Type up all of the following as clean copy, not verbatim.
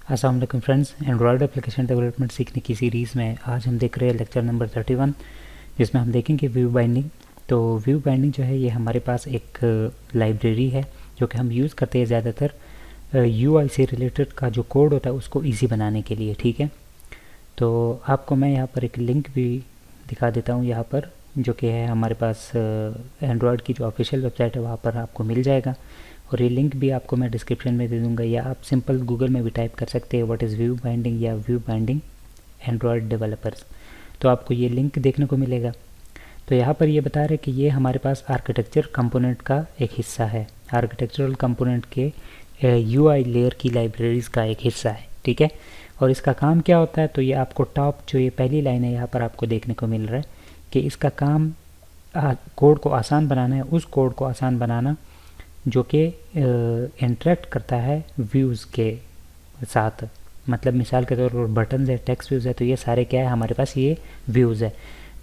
अस्सलाम वालेकुम friends, Android application development सीखने की सीरीज़ में आज हम देख रहे हैं लेक्चर नंबर 31, जिसमें हम देखेंगे व्यू बाइंडिंग। तो व्यू बाइंडिंग जो है ये हमारे पास एक लाइब्रेरी है जो कि हम यूज़ करते हैं ज़्यादातर यूआई से रिलेटेड का जो कोड होता है उसको ईजी बनाने के लिए। ठीक है, तो आपको मैं यहाँ पर एक लिंक भी दिखा देता हूँ यहाँ पर, जो कि है हमारे पास एंड्रॉयड की जो ऑफिशियल वेबसाइट है वहाँ पर आपको मिल जाएगा। और ये लिंक भी आपको मैं डिस्क्रिप्शन में दे दूंगा, या आप सिंपल गूगल में भी टाइप कर सकते हैं व्हाट इज़ व्यू बाइंडिंग या व्यू बाइंडिंग एंड्रॉयड डेवलपर्स, तो आपको ये लिंक देखने को मिलेगा। तो यहाँ पर ये बता रहे कि ये हमारे पास आर्किटेक्चर कंपोनेंट का एक हिस्सा है, आर्किटेक्चरल कंपोनेंट के यूआई लेयर की लाइब्रेरीज़ का एक हिस्सा है। ठीक है, और इसका काम क्या होता है, तो ये आपको टॉप जो ये पहली लाइन है यहाँ पर आपको देखने को मिल रहा है कि इसका काम कोड को आसान बनाना है, उस कोड को आसान बनाना जो कि इंटरेक्ट करता है व्यूज़ के साथ। मतलब मिसाल के तौर पर बटन है, टेक्स्ट व्यूज़ है, तो ये सारे क्या है हमारे पास, ये व्यूज़ है।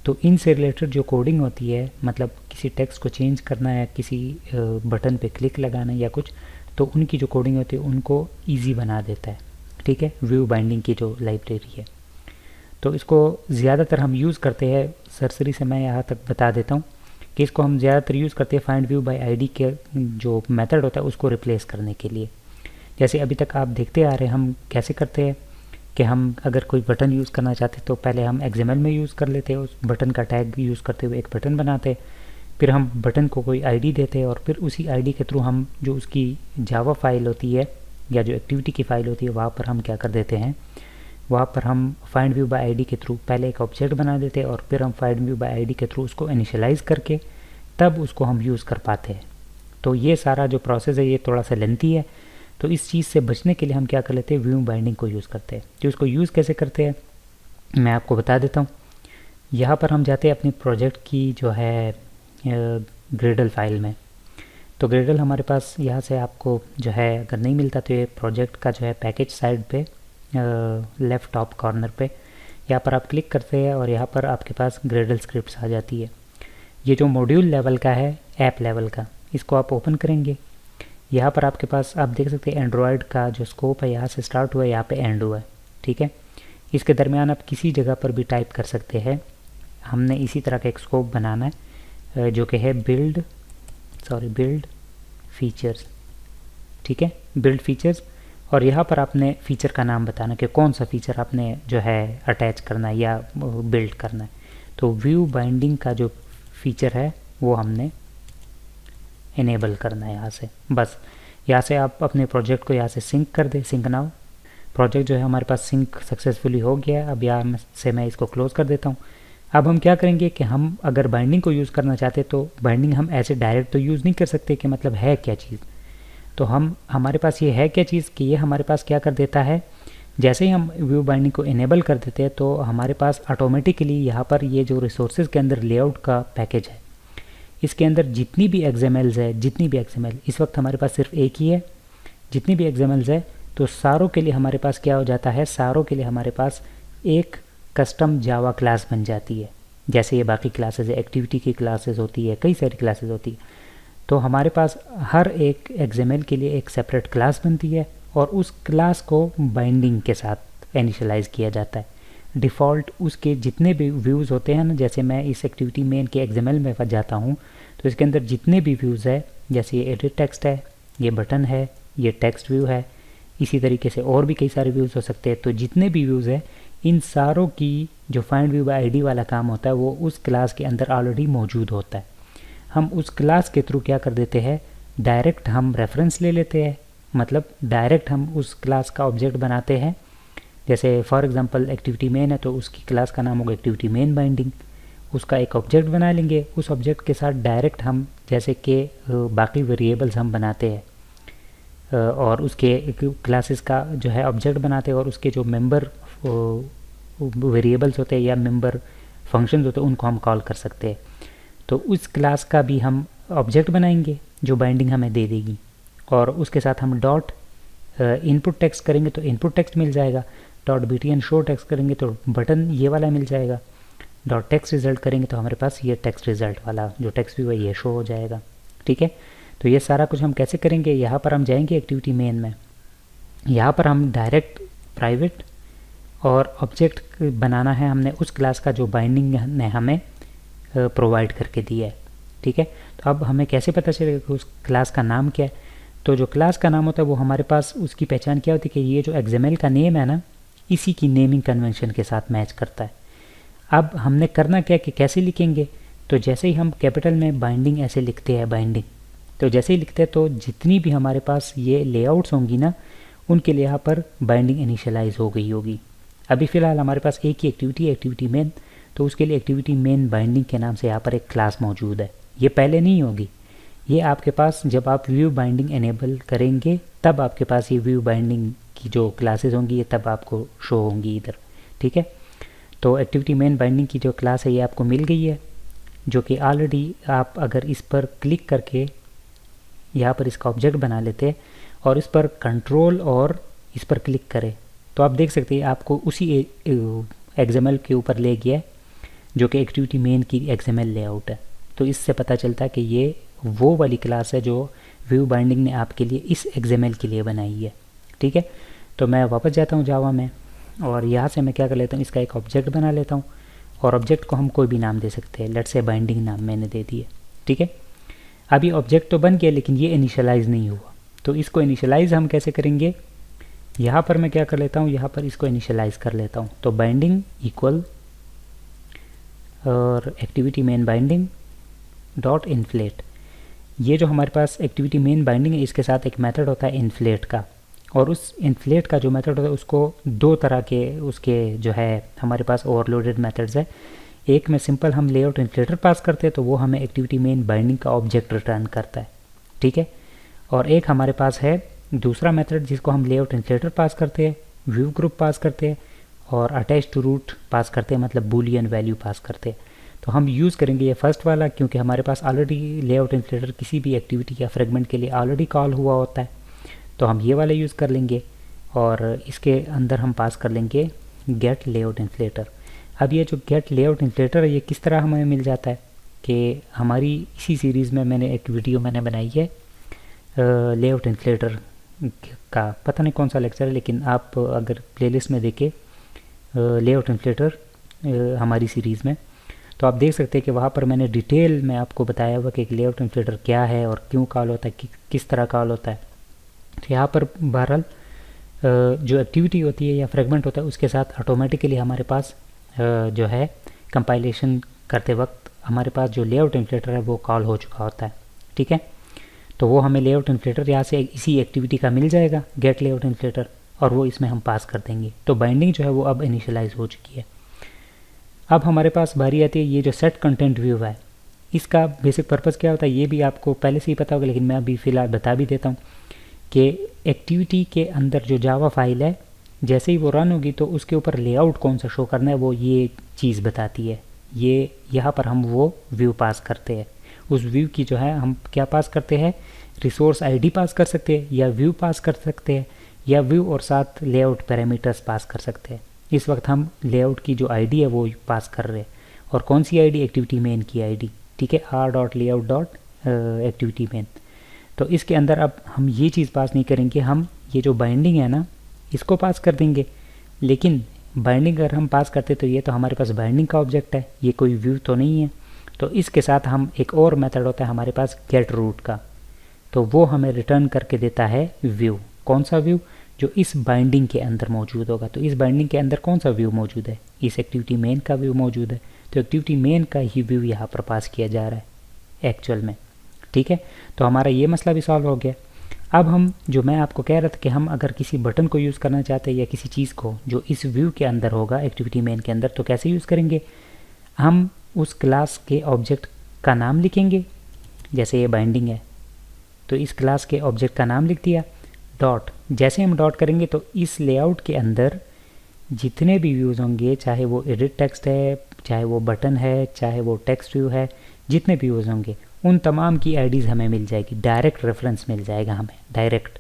तो इनसे रिलेटेड जो कोडिंग होती है, मतलब किसी टेक्स्ट को चेंज करना है, किसी बटन पे क्लिक लगाना है या कुछ, तो उनकी जो कोडिंग होती है उनको ईजी बना देता है। ठीक है, व्यू बाइंडिंग की जो लाइब्रेरी है, तो इसको ज़्यादातर हम यूज़ करते हैं। सरसरी से मैं यहाँ तक बता देता हूँ कि इसको हम ज़्यादातर यूज़ करते हैं फाइंड व्यू बाय आईडी के जो मेथड होता है उसको रिप्लेस करने के लिए। जैसे अभी तक आप देखते आ रहे हैं हम कैसे करते हैं कि हम अगर कोई बटन यूज़ करना चाहते तो पहले हम XML में यूज़ कर लेते हैं, उस बटन का टैग यूज़ करते हुए एक बटन बनाते, फिर हम बटन को कोई आईडी देते हैं और फिर उसी आईडी के थ्रू हम जो उसकी जावा फाइल होती है या जो एक्टिविटी की फ़ाइल होती है वहाँ पर हम क्या कर देते हैं, वहाँ पर हम फाइंड व्यू बाय आईडी के थ्रू पहले एक ऑब्जेक्ट बना देते हैं और फिर हम फाइंड व्यू बाय आईडी के थ्रू उसको इनिशियलाइज़ करके तब उसको हम यूज़ कर पाते हैं। तो ये सारा जो प्रोसेस है ये थोड़ा सा लेंथी है, तो इस चीज़ से बचने के लिए हम क्या कर लेते हैं, व्यू बाइंडिंग को यूज़ करते हैं। तो इसको यूज़ कैसे करते हैं मैं आपको बता देता हूँ। यहाँ पर हम जाते हैं अपनी प्रोजेक्ट की जो है ग्रेडल फाइल में। तो ग्रेडल हमारे पास यहाँ से आपको जो है अगर नहीं मिलता तो ये प्रोजेक्ट का जो है पैकेज साइड पे लेफ़्ट टॉप कॉर्नर पे यहाँ पर आप क्लिक करते हैं और यहाँ पर आपके पास ग्रेडल स्क्रिप्ट्स आ जाती है। ये जो मॉड्यूल लेवल का है, ऐप लेवल का, इसको आप ओपन करेंगे। यहाँ पर आपके पास आप देख सकते हैं एंड्रॉयड का जो स्कोप है यहाँ से स्टार्ट हुआ है, यहाँ पे एंड हुआ है। ठीक है, इसके दरमियान आप किसी जगह पर भी टाइप कर सकते हैं। हमने इसी तरह का एक स्कोप बनाना है जो कि है बिल्ड फीचर्स। ठीक है, बिल्ड फीचर्स, और यहाँ पर आपने फ़ीचर का नाम बताना कि कौन सा फ़ीचर आपने जो है अटैच करना है या बिल्ड करना है। तो व्यू बाइंडिंग का जो फ़ीचर है वो हमने इनेबल करना है यहाँ से। बस यहाँ से आप अपने प्रोजेक्ट को यहाँ से सिंक कर दें, सिंक नाउ। प्रोजेक्ट जो है हमारे पास सिंक सक्सेसफुली हो गया है। अब यहाँ से मैं इसको क्लोज़ कर देता हूँ। अब हम क्या करेंगे कि हम अगर बाइंडिंग को यूज़ करना चाहते तो बाइंडिंग हम ऐसे डायरेक्ट तो यूज़ नहीं कर सकते कि मतलब है क्या चीज़। तो हमारे पास ये है क्या चीज़ कि ये हमारे पास क्या कर देता है, जैसे ही हम व्यू बाइंडिंग को इनेबल कर देते हैं तो हमारे पास ऑटोमेटिकली यहाँ पर ये जो रिसोर्सेज के अंदर लेआउट का पैकेज है, इसके अंदर जितनी भी XMLs है, इस वक्त हमारे पास सिर्फ एक ही है, जितनी भी XMLs है तो सारों के लिए हमारे पास क्या हो जाता है, सारों के लिए हमारे पास एक कस्टम जावा क्लास बन जाती है। जैसे ये बाकी क्लासेस है, एक्टिविटी की क्लासेस होती है, कई सारी क्लासेस होती है, तो हमारे पास हर एक XML के लिए एक सेपरेट क्लास बनती है और उस क्लास को बाइंडिंग के साथ इनिशियलाइज़ किया जाता है। डिफ़ॉल्ट उसके जितने भी व्यूज़ होते हैं ना, जैसे मैं इस एक्टिविटी मेन के XML में जाता हूँ तो इसके अंदर जितने भी व्यूज़ है, जैसे ये एडिट टेक्स्ट है, ये बटन है, ये टेक्स्ट व्यू है, इसी तरीके से और भी कई सारे व्यूज़ हो सकते हैं। तो जितने भी व्यूज़ है इन सारों की जो फाइंड व्यू बाय आईडी वाला काम होता है वो उस क्लास के अंदर ऑलरेडी मौजूद होता है। हम उस क्लास के थ्रू क्या कर देते हैं, डायरेक्ट हम रेफरेंस ले लेते हैं, मतलब डायरेक्ट हम उस क्लास का ऑब्जेक्ट बनाते हैं। जैसे फॉर एग्जांपल एक्टिविटी मेन है तो उसकी क्लास का नाम होगा एक्टिविटी मेन बाइंडिंग, उसका एक ऑब्जेक्ट बना लेंगे। उस ऑब्जेक्ट के साथ डायरेक्ट हम जैसे कि बाकी वेरिएबल्स हम बनाते हैं और उसके क्लासेस का जो है ऑब्जेक्ट बनाते हैं और उसके जो मेंबर वेरिएबल्स होते हैं या मेंबर फंक्शंस होते हैं उनको हम कॉल कर सकते हैं। तो उस क्लास का भी हम ऑब्जेक्ट बनाएंगे जो बाइंडिंग हमें दे देगी, और उसके साथ हम डॉट इनपुट टेक्स्ट करेंगे तो इनपुट टेक्स्ट मिल जाएगा, डॉट btn शो टेक्स्ट करेंगे तो बटन ये वाला मिल जाएगा, डॉट टेक्स्ट रिजल्ट करेंगे तो हमारे पास ये टेक्स्ट रिजल्ट वाला जो टेक्स्ट व्यू है ये शो हो जाएगा। ठीक है, तो ये सारा कुछ हम कैसे करेंगे, यहाँ पर हम जाएंगे एक्टिविटी मेन में, यहाँ पर हम डायरेक्ट प्राइवेट, और ऑब्जेक्ट बनाना है हमने उस क्लास का जो बाइंडिंग ने हमें प्रोवाइड करके दिया है। ठीक है, तो अब हमें कैसे पता चलेगा कि उस क्लास का नाम क्या है? तो जो क्लास का नाम होता है वो हमारे पास उसकी पहचान क्या होती है कि ये जो XML का नेम है ना, इसी की नेमिंग कन्वेंशन के साथ मैच करता है। अब हमने करना क्या कि कैसे लिखेंगे, तो जैसे ही हम कैपिटल में बाइंडिंग ऐसे लिखते हैं बाइंडिंग, तो जैसे ही लिखते हैं तो जितनी भी हमारे पास ये लेआउट्स होंगी ना, उनके लिए यहाँ पर बाइंडिंग इनिशियलाइज हो गई होगी। अभी फ़िलहाल हमारे पास एक ही एक्टिविटी मेन, तो उसके लिए एक्टिविटी मेन बाइंडिंग के नाम से यहाँ पर एक क्लास मौजूद है। ये पहले नहीं होगी, ये आपके पास जब आप व्यू बाइंडिंग एनेबल करेंगे तब आपके पास ये व्यू बाइंडिंग की जो क्लासेस होंगी ये तब आपको शो होंगी इधर। ठीक है, तो एक्टिविटी मेन बाइंडिंग की जो क्लास है ये आपको मिल गई है, जो कि ऑलरेडी आप अगर इस पर क्लिक करके यहाँ पर इसका ऑब्जेक्ट बना लेते हैं और इस पर कंट्रोल और इस पर क्लिक करें तो आप देख सकते हैं आपको उसी XML के ऊपर ले गया है जो कि एक्टिविटी मेन की XML लेआउट है। तो इससे पता चलता है कि ये वो वाली क्लास है जो व्यू बाइंडिंग ने आपके लिए इस XML के लिए बनाई है। ठीक है, तो मैं वापस जाता हूँ जावा में और यहाँ से मैं क्या कर लेता हूँ, इसका एक ऑब्जेक्ट बना लेता हूँ और ऑब्जेक्ट को हम कोई भी नाम दे सकते हैं, लेट्स से बाइंडिंग नाम मैंने दे दिया। ठीक है, अभी ऑब्जेक्ट तो बन गया लेकिन ये इनिशियलाइज नहीं हुआ, तो इसको इनिशियलाइज हम कैसे करेंगे, यहाँ पर मैं क्या कर लेता हूँ, यहाँ पर इसको इनिशियलाइज कर लेता हूँ। तो बाइंडिंग इक्वल और activity main binding dot inflate, ये जो हमारे पास एक्टिविटी मेन बाइंडिंग है इसके साथ एक मेथड होता है इन्फ्लेट का, और उस इन्फ्लेट का जो मेथड होता है उसको दो तरह के उसके जो है हमारे पास ओवरलोडेड मेथड्स है। एक में सिंपल हम लेआउट इन्फ्लेटर पास करते हैं तो वो हमें एक्टिविटी मेन बाइंडिंग का ऑब्जेक्ट रिटर्न करता है। ठीक है, और एक हमारे पास है दूसरा मेथड जिसको हम लेआउट इन्फ्लेटर पास करते हैं, व्यू ग्रुप पास करते हैं और अटैच टू रूट पास करते हैं, मतलब बूलियन वैल्यू पास करते हैं। तो हम यूज़ करेंगे ये फर्स्ट वाला क्योंकि हमारे पास ऑलरेडी लेआउट इन्फ्लेटर किसी भी एक्टिविटी या फ्रेगमेंट के लिए ऑलरेडी कॉल हुआ होता है, तो हम ये वाला यूज़ कर लेंगे और इसके अंदर हम पास कर लेंगे गेट लेआउट इन्फ्लेटर। अब ये जो गेट लेआउट इन्फ्लेटर है ये किस तरह हमें मिल जाता है कि हमारी इसी सीरीज़ में मैंने एक वीडियो मैंने बनाई है लेआउट इन्फ्लेटर का, पता नहीं कौन सा लेक्चर है लेकिन आप अगर प्लेलिस्ट में देखें लेआउट इन्फ्लेटर हमारी सीरीज़ में तो आप देख सकते हैं कि वहाँ पर मैंने डिटेल में आपको बताया हुआ कि लेआउट इन्फ्लेटर क्या है और क्यों कॉल होता है, किस तरह कॉल होता है। तो यहाँ पर बहरहाल जो एक्टिविटी होती है या फ्रेगमेंट होता है उसके साथ ऑटोमेटिकली हमारे पास जो है कंपाइलेशन करते वक्त हमारे पास जो लेआउट इन्फ्लेटर है वो कॉल हो चुका होता है। ठीक है, तो वो हमें लेआउट इन्फ्लेटर यहाँ से इसी एक्टिविटी का मिल जाएगा गेट लेआउट इन्फ्लेटर और वो इसमें हम पास कर देंगे। तो बाइंडिंग जो है वो अब इनिशियलाइज हो चुकी है। अब हमारे पास बारी आती है ये जो सेट कंटेंट व्यू है, इसका बेसिक पर्पज़ क्या होता है ये भी आपको पहले से ही पता होगा लेकिन मैं अभी फ़िलहाल बता भी देता हूँ कि एक्टिविटी के अंदर जो जावा फाइल है जैसे ही वो रन होगी तो उसके ऊपर लेआउट कौन सा शो करना है वो ये चीज़ बताती है। ये यहाँ पर हम वो व्यू पास करते हैं, उस व्यू की जो है हम क्या पास करते हैं, रिसोर्स आईडी पास कर सकते हैं या व्यू पास कर सकते हैं या व्यू और साथ लेआउट पैरामीटर्स पास कर सकते हैं। इस वक्त हम लेआउट की जो आईडी है वो पास कर रहे हैं और कौन सी आईडी, एक्टिविटी मेन की आईडी। ठीक है, r.layout.activity main। तो इसके अंदर अब हम ये चीज़ पास नहीं करेंगे, हम ये जो बाइंडिंग है ना इसको पास कर देंगे, लेकिन बाइंडिंग अगर हम पास करते तो ये तो हमारे पास बाइंडिंग का ऑब्जेक्ट है, ये कोई व्यू तो नहीं है। तो इसके साथ हम एक और मेथड होता है हमारे पास गेट रूट का, तो वो हमें रिटर्न करके देता है व्यू। कौन सा व्यू, जो इस बाइंडिंग के अंदर मौजूद होगा। तो इस बाइंडिंग के अंदर कौन सा व्यू मौजूद है, इस एक्टिविटी मेन का व्यू मौजूद है, तो एक्टिविटी मेन का ही व्यू यहाँ पर पास किया जा रहा है एक्चुअल में। ठीक है, तो हमारा ये मसला भी सॉल्व हो गया। अब हम जो मैं आपको कह रहा था कि हम अगर किसी बटन को यूज़ करना चाहते हैं या किसी चीज़ को जो इस व्यू के अंदर होगा एक्टिविटी मेन के अंदर, तो कैसे यूज़ करेंगे, हम उस क्लास के ऑब्जेक्ट का नाम लिखेंगे, जैसे ये बाइंडिंग है तो इस क्लास के ऑब्जेक्ट का नाम लिख दिया, डॉट। जैसे हम डॉट करेंगे तो इस लेआउट के अंदर जितने भी व्यूज़ होंगे, चाहे वो एडिट टेक्स्ट है, चाहे वो बटन है, चाहे वो टेक्स्ट व्यू है, जितने भी व्यूज़ होंगे उन तमाम की आईडीज़ हमें मिल जाएगी, डायरेक्ट रेफरेंस मिल जाएगा हमें डायरेक्ट।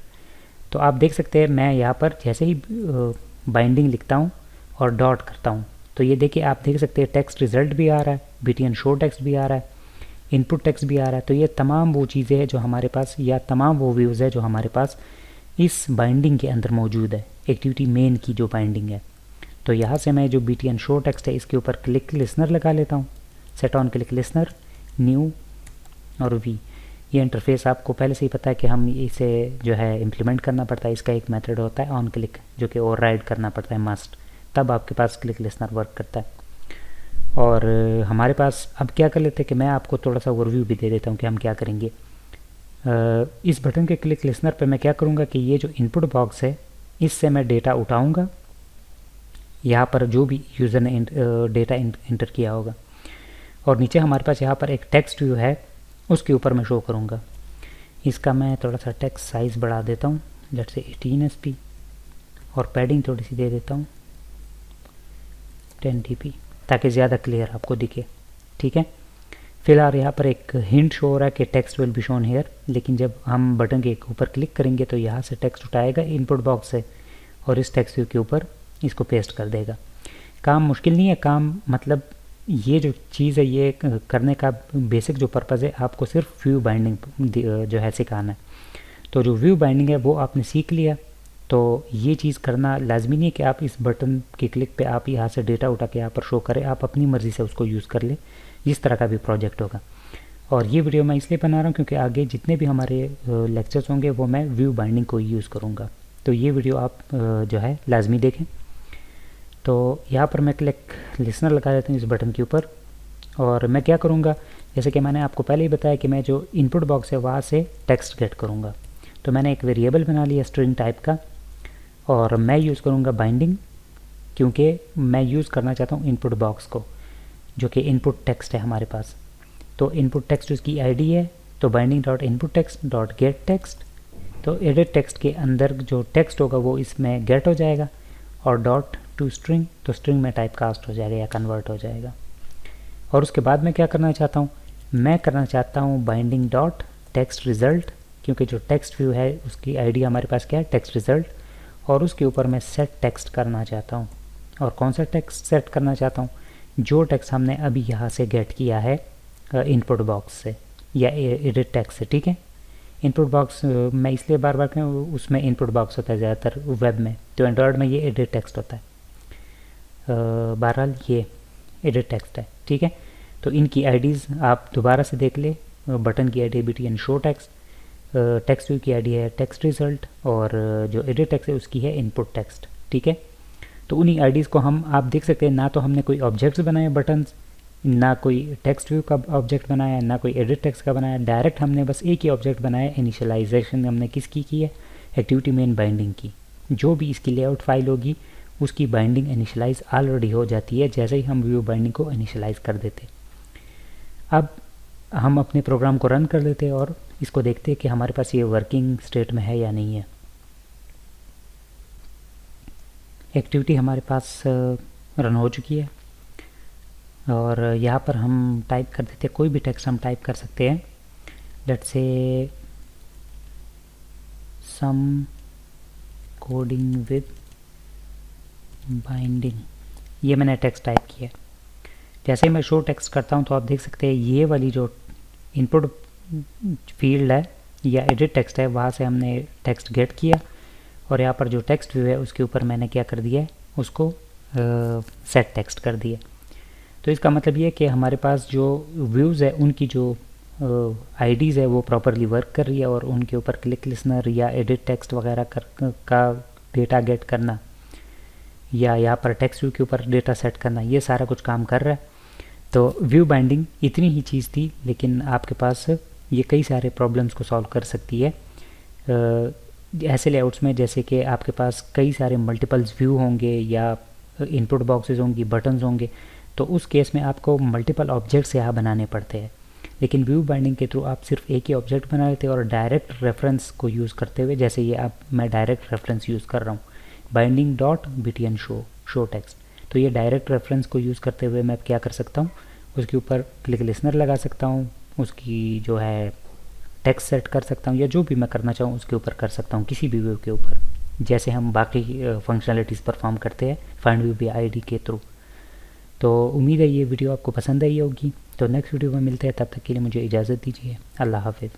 तो आप देख सकते हैं मैं यहाँ पर जैसे ही बाइंडिंग लिखता हूँ और डॉट करता हूँ तो ये देखिए आप देख सकते हैं टेक्स्ट रिजल्ट भी आ रहा है, btn शो टेक्स्ट भी आ रहा है, इनपुट टेक्स्ट भी आ रहा है। तो ये तमाम वो चीज़ें हैं जो हमारे पास, या तमाम वो व्यूज़ है जो हमारे पास इस बाइंडिंग के अंदर मौजूद है, एक्टिविटी मेन की जो बाइंडिंग है। तो यहाँ से मैं जो btn शो टेक्स्ट है इसके ऊपर क्लिक लिसनर लगा लेता हूँ, set on click listener, new और वी। ये इंटरफेस आपको पहले से ही पता है कि हम इसे जो है इम्प्लीमेंट करना पड़ता है। इसका एक मेथड होता है ऑन क्लिक जो कि ओवरराइड करना पड़ता है मस्ट, तब आपके पास क्लिक लिसनर वर्क करता है। और हमारे पास अब क्या कर लेते हैं कि मैं आपको थोड़ा सा ओवरव्यू भी दे देता हूँ कि हम क्या करेंगे। इस बटन के क्लिक लिसनर पे मैं क्या करूँगा कि ये जो इनपुट बॉक्स है इससे मैं डेटा उठाऊँगा, यहाँ पर जो भी यूज़र ने डेटा इंटर किया होगा, और नीचे हमारे पास यहाँ पर एक टेक्स्ट व्यू है उसके ऊपर मैं शो करूँगा। इसका मैं थोड़ा सा टेक्स्ट साइज़ बढ़ा देता हूँ, लेट्स से 18 SP, और पैडिंग थोड़ी सी दे देता हूँ 10 dp ताकि ज़्यादा क्लियर आपको दिखे। ठीक है, फिलहाल यहाँ पर एक हिंट शो हो रहा है कि text will be shown here, लेकिन जब हम बटन के ऊपर क्लिक करेंगे तो यहाँ से टेक्स्ट उठाएगा इनपुट बॉक्स से और इस टेक्स्ट व्यू के ऊपर इसको पेस्ट कर देगा। काम मुश्किल नहीं है, काम मतलब ये जो चीज़ है ये करने का बेसिक जो पर्पज़ है आपको सिर्फ व्यू बाइंडिंग जो है सिखाना है। तो जो व्यू बाइंडिंग है वो आपने सीख लिया, तो ये चीज़ करना लाजमी नहीं है कि आप इस बटन के क्लिक पे आप यहाँ से डेटा उठा के यहाँ पर शो करें, आप अपनी मर्ज़ी से उसको यूज़ कर ले, इस तरह का भी प्रोजेक्ट होगा। और ये वीडियो मैं इसलिए बना रहा हूँ क्योंकि आगे जितने भी हमारे लेक्चर्स होंगे वो मैं व्यू बाइंडिंग को यूज़ करूँगा, तो ये वीडियो आप जो है लाजमी देखें। तो यहाँ पर मैं क्लिक लिसनर लगा देता हूँ इस बटन के ऊपर, और मैं क्या करूँगा जैसे कि मैंने आपको पहले ही बताया कि मैं जो इनपुट बॉक्स है वहाँ से टेक्स्ट गेट करूँगा। तो मैंने एक वेरिएबल बना लिया स्ट्रिंग टाइप का, और मैं यूज़ करूँगा बाइंडिंग क्योंकि मैं यूज़ करना चाहता हूँ इनपुट बॉक्स को जो कि इनपुट टेक्स्ट है हमारे पास। तो इनपुट टेक्स्ट उसकी आईडी है, तो binding dot input text dot gate text, तो एडिट टेक्स्ट के अंदर जो टेक्स्ट होगा वो इसमें गेट हो जाएगा, और डॉट टू स्ट्रिंग, तो स्ट्रिंग में टाइप कास्ट हो जाएगा या कन्वर्ट हो जाएगा। और उसके बाद मैं क्या करना चाहता हूँ, मैं करना चाहता हूँ बाइंडिंग डॉट टेक्स्ट रिज़ल्ट, क्योंकि जो टेक्स्ट व्यू है उसकी आईडी हमारे पास क्या है टेक्स्ट रिज़ल्ट, और उसके ऊपर मैं सेट टेक्स्ट करना चाहता हूँ। और कौन सा टेक्स्ट सेट करना चाहता हूँ, जो टेक्स्ट हमने अभी यहाँ से गेट किया है इनपुट बॉक्स से या एडिट टेक्स्ट से। ठीक है, इनपुट बॉक्स मैं इसलिए बार बार कहूँ, उसमें इनपुट बॉक्स होता है ज़्यादातर वेब में, तो एंड्रॉयड में ये एडिट टेक्स्ट होता है। बहरहाल ये एडिट टेक्स्ट है। ठीक है, तो इनकी आईडीज़ आप दोबारा से देख ले, बटन की ID btn show text, text view की आईडी है टेक्स्ट रिजल्ट, और जो एडिट टेक्स्ट है उसकी है इनपुट टेक्स्ट। ठीक है, तो उन्हीं आईडीज़ को हम आप देख सकते हैं, ना तो हमने कोई ऑब्जेक्ट्स बनाए बटन्स, ना कोई टेक्स्ट व्यू का ऑब्जेक्ट बनाया, ना कोई एडिट टेक्स्ट का बनाया, डायरेक्ट हमने बस एक ही ऑब्जेक्ट बनाया। इनिशियलाइजेशन हमने किसकी की है, एक्टिविटी मेन बाइंडिंग की। जो भी इसकी लेआउट फाइल होगी उसकी बाइंडिंग इनिशियलाइज ऑलरेडी हो जाती है जैसे ही हम व्यू बाइंडिंग को इनिशियलाइज कर देते। अब हम अपने प्रोग्राम को रन कर लेते और इसको देखते कि हमारे पास ये वर्किंग स्टेट में है या नहीं है। एक्टिविटी हमारे पास रन हो चुकी है, और यहाँ पर हम टाइप कर देते हैं, कोई भी टेक्स्ट हम टाइप कर सकते हैं। Let's say some coding with binding, ये मैंने टेक्स्ट टाइप किया। जैसे ही मैं शो टेक्स्ट करता हूँ तो आप देख सकते हैं ये वाली जो इनपुट फील्ड है या एडिट टेक्स्ट है वहाँ से हमने टेक्स्ट गेट किया, और यहाँ पर जो टेक्स्ट व्यू है उसके ऊपर मैंने क्या कर दिया है, उसको सेट टेक्स्ट कर दिया। तो इसका मतलब ये है कि हमारे पास जो व्यूज़ है उनकी जो आईडीज़ है वो प्रॉपरली वर्क कर रही है, और उनके ऊपर क्लिक लिसनर या एडिट टेक्स्ट वगैरह का डेटा गेट करना या यहाँ पर टेक्स्ट व्यू के ऊपर डेटा सेट करना, ये सारा कुछ काम कर रहा है। तो व्यू बाइंडिंग इतनी ही चीज़ थी, लेकिन आपके पास ये कई सारे प्रॉब्लम्स को सॉल्व कर सकती है ऐसे लेआउट्स में, जैसे कि आपके पास कई सारे मल्टीपल्स व्यू होंगे या इनपुट बॉक्सेस होंगी, बटन्स होंगे, तो उस केस में आपको मल्टीपल ऑब्जेक्ट्स यहाँ बनाने पड़ते हैं। लेकिन व्यू बाइंडिंग के थ्रू आप सिर्फ एक ही ऑब्जेक्ट बना लेते हैं, और डायरेक्ट रेफरेंस को यूज़ करते हुए, जैसे ये मैं डायरेक्ट रेफरेंस यूज़ कर रहा हूँ binding dot btn show text, तो ये डायरेक्ट रेफरेंस को यूज़ करते हुए मैं क्या कर सकता हूँ, उसके ऊपर क्लिक लिसनर लगा सकता हूँ, उसकी जो है टेक्स्ट सेट कर सकता हूँ, या जो भी मैं करना चाहूँ उसके ऊपर कर सकता हूँ, किसी भी व्यू के ऊपर, जैसे हम बाकी फंक्शनलिटीज़ परफॉर्म करते हैं फाइंड व्यू बाय आईडी के थ्रू। तो उम्मीद है ये वीडियो आपको पसंद आई होगी। तो नेक्स्ट वीडियो में मिलते हैं, तब तक के लिए मुझे इजाज़त दीजिए। अल्लाह हाफिज़।